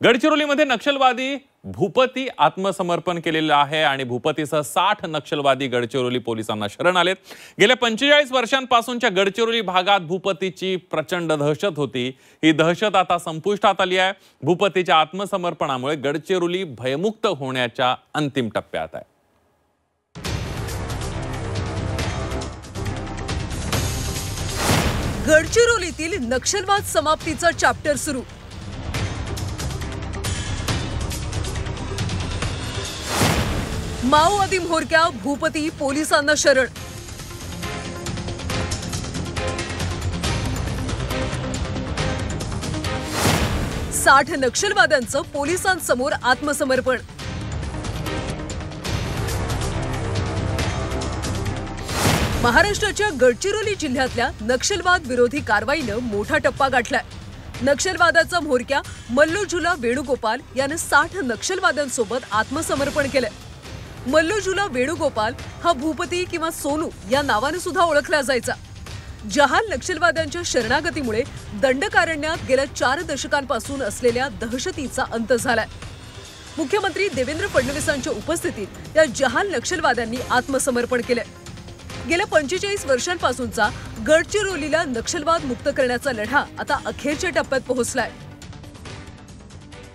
गडचिरोलीमध्ये नक्षलवादी भूपती आत्मसमर्पण केलेलं आहे आणि भूपतीसह 60 नक्षलवादी गडचिरोली पोलिसांना शरण आलेत। गेल्या 45 वर्षांपासूनच्या गडचिरोली भागात भूपतीची प्रचंड दहशत होती। ही दहशत आता संपुष्टात आली आहे। भूपतीच्या आत्मसमर्पणामुळे गडचिरोली भयमुक्त होण्याच्या अंतिम टप्प्यात आहे। गडचिरोलीतील नक्षलवाद समाप्तीचा चॅप्टर सुरू। माओवादी म्होरक्या भूपती पोलिसांना शरण। साठ नक्षलवाद्यांचं पोलिसांसमोर आत्मसमर्पण। महाराष्ट्राच्या गडचिरोली जिल्ह्यातल्या नक्षलवाद विरोधी कारवाईनं मोठा टप्पा गाठलाय। नक्षलवादाचा म्होरक्या मल्लोजुला वेणुगोपाल याने 60 नक्षलवाद्यांसोबत आत्मसमर्पण केलंय। मल्लोजुला वेणुगोपाल हा भूपती किंवा सोनू या नावाने सुद्धा ओळखला जायचा। जहाल नक्षलवाद्यांच्या शरणागतीमुळे दंडकारण्यात गेल्या 4 दशकांपासून असलेल्या दहशतीचा अंत झालाय। मुख्यमंत्री देवेंद्र फडणवीसांच्या उपस्थितीत या जहाल नक्षलवाद्यांनी आत्मसमर्पण केलंय। गेल्या 45 वर्षांपासूनचा गडचिरोलीला नक्षलवाद मुक्त करण्याचा लढा आता अखेरच्या टप्प्यात पोहोचलाय।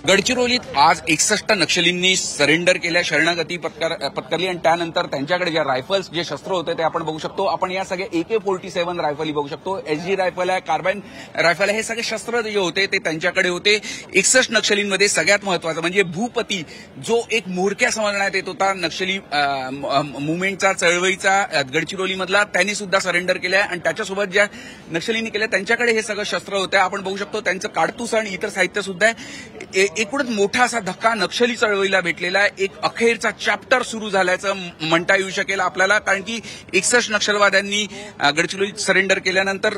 गडचिरोलीत आज 61 नक्षलींनी सरेंडर केल्या, शरणागती पत्करली आणि त्यानंतर त्यांच्याकडे ज्या रायफल्स जे शस्त्र होते ते आपण बघू शकतो। आपण या सगळ्या AK-47 रायफली बघू शकतो, SG रायफल आहे, कार्बाइन रायफल आहे, हे सगळे शस्त्र जे होते ते त्यांच्याकडे होते। 61 नक्षलींमध्ये सगळ्यात महत्वाचं म्हणजे भूपती जो एक म्होरक्या समजण्यात येत होता नक्षली मुवमेंटचा, चळवळीचा गडचिरोलीमधला, त्यांनी सुद्धा सरेंडर केलंय आणि त्याच्यासोबत ज्या नक्षलींनी केल्या त्यांच्याकडे हे सगळं शस्त्र होते। आपण बघू शकतो त्यांचं काडतूस आणि इतर साहित्य सुद्धा आहे। एकूणच मोठा असा धक्का नक्षली चळवळीला भेटलेला आहे। एक अखेरचा चॅप्टर सुरू झाल्याचं म्हणता येऊ शकेल आपल्याला, कारण की 61 नक्षलवाद्यांनी गडचिरोलीत सरेंडर केल्यानंतर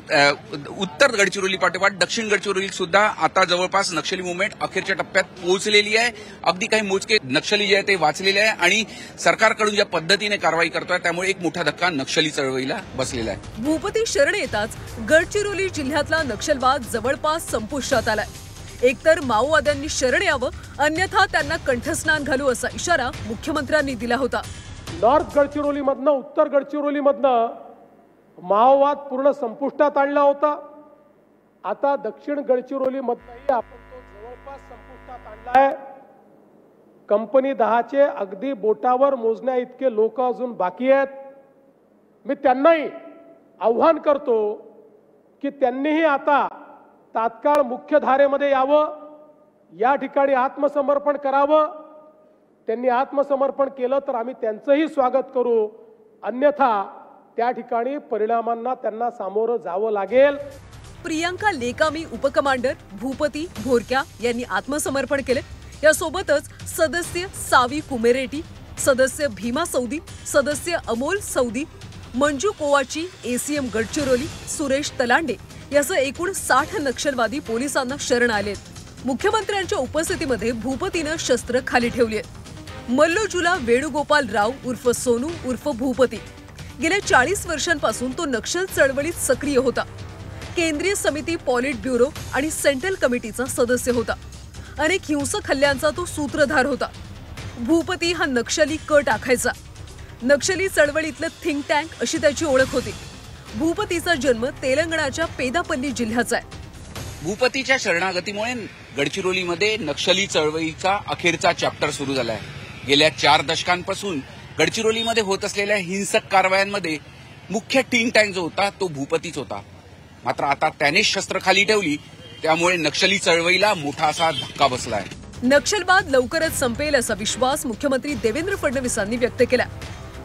उत्तर गडचिरोली पाठोपाठ दक्षिण गडचिरोलीत सुद्धा आता जवळपास नक्षली मुवमेंट अखेरच्या टप्प्यात पोहोचलेली आहे। अगदी काही मोजके नक्षली जे आहे ते वाचलेले आहे आणि सरकारकडून ज्या पद्धतीने कारवाई करतोय त्यामुळे एक मोठा धक्का नक्षली चळवळीला बसलेला आहे। भूपती शरण येताच गडचिरोली जिल्ह्यातला नक्षलवाद जवळपास संपुष्टात आलाय। एकतर माओवाद्यांनी शरण यावं, अन्यथा त्यांना कंठस्नान घालू असा इशारा मुख्यमंत्र्यांनी दिला होता। नॉर्थ गडचिरोलीमधनं उत्तर गडचिरोलीमधनं माओवाद पूर्ण संपुष्टात आणला होता। आता दक्षिण गडचिरोलीमधनंही आपण तो जवळपास संपुष्टात आणलाय। कंपनी 10चे अगदी बोटावर मोजण्या इतके लोक अजून बाकी आहेत। मी त्यांनाही आव्हान करतो की त्यांनीही आता तात्काळ मुख्य धारेमध्ये यावं, या ठिकाणी आत्मसमर्पण करावं। त्यांनी आत्मसमर्पण केलं तर आम्ही त्यांचंही स्वागत करू, अन्यथा त्या ठिकाणी परिणामांना त्यांना सामोरं जावं लागेल। प्रियांका लेकामी उपकमांडर भूपती म्होरक्या यांनी आत्मसमर्पण केले। यासोबतच सदस्य सावी कुमेरेटी, सदस्य भीमा सौदी, सदस्य अमोल सौदी, मंजू कोवाची, ACM गडचिरोली, सुरेश तलांडे यासह एकूण 60 नक्षलवादी पोलिसांना शरण आलेत। मुख्यमंत्र्यांच्या उपस्थितीमध्ये भूपतीनं शस्त्र खाली ठेवली आहेत। मल्लोजुला वेणुगोपाल राव उर्फ सोनू उर्फ भूपती गेल्या 40 वर्षांपासून तो नक्षल चळवळीत सक्रिय होता। केंद्रीय समिती, पॉलिट ब्युरो आणि सेंट्रल कमिटीचा सदस्य होता। अनेक हिंसक हल्ल्यांचा तो सूत्रधार होता। भूपती हा नक्षली कट आखायचा। नक्षली चळवळीतलं थिंक टँक अशी त्याची ओळख होती। भूपतीचा जन्म तेलंगणाच्या पेदापल्ली जिल्ह्याचा आहे। भूपतीच्या शरणागतीमुळे गडचिरोलीमध्ये नक्षली चळवळीचा अखेरचा चॅप्टर सुरू झाला आहे। गेल्या 4 दशकांपासून गडचिरोलीमध्ये होत असलेल्या हिंसक कारवायांमध्ये मुख्य थिंक टँक जो होता तो भूपतीच होता। मात्र आता त्याने शस्त्र खाली ठेवली, त्यामुळे नक्षली चळवळीला मोठा असा धक्का बसला आहे। नक्षलवाद लवकरच संपेल असा विश्वास मुख्यमंत्री देवेंद्र फडणवीसांनी व्यक्त केला।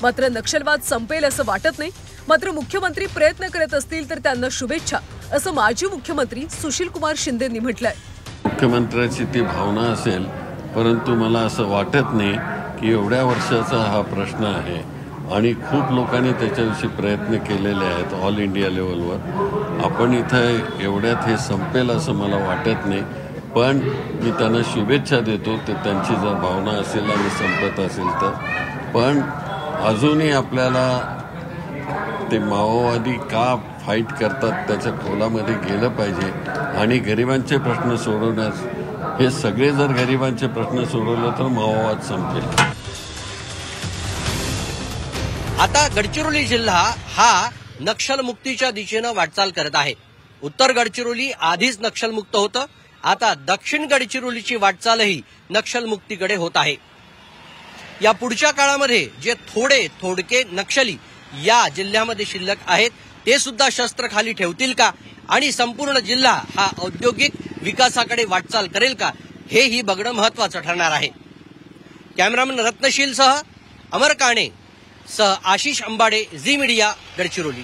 मात्र नक्षलवाद संपेल असं वाटत नाही। मात्र मुख्यमंत्री प्रयत्न करत असतील तर त्यांना शुभेच्छा असं माजी मुख्यमंत्री सुशीलकुमार शिंदेंनी म्हटलंय। मुख्यमंत्र्याची ती भावना असेल, परंतु मला असं वाटत नाही की एवढ्या वर्षाचा हा प्रश्न आहे आणि खूप लोकांनी त्याच्याविषयी प्रयत्न केलेले आहेत ऑल इंडिया लेवलवर। आपण इथं एवढ्यात हे संपेल असं मला वाटत नाही, पण मी त्यांना शुभेच्छा देतो ते त्यांची जर भावना असेल आणि संपत असेल तर। पण अजूनही आपल्याला ते माओवादी का फाईट करतात त्याच्या खोलामध्ये गेलं पाहिजे आणि गरिबांचे प्रश्न सोडवण्यास हे सगळे जर गरिबांचे प्रश्न सोडवले तर माओवाद संपेल. आता गडचिरोली जिल्हा हा नक्षलमुक्तीच्या दिशेनं वाटचाल करत आहे. उत्तर गडचिरोली आधीच नक्षलमुक्त होतं, आता दक्षिण गडचिरोलीची वाटचालही नक्षलमुक्तीकडे होत आहे. या पुढच्या काळामध्ये जे थोडके नक्षली या जिल्ह्यामध्ये शिल्लक आहेत ते सुद्धा शस्त्र खाली ठेवतील का आणि संपूर्ण जिल्हा हा औद्योगिक विकासाकडे वाटचाल करेल का, हेही बघणं महत्वाचं ठरणार आहे. कॅमेरामन रत्नशीलसह अमर काणे सह आशिष अंबाडे, झी मीडिया, गडचिरोली.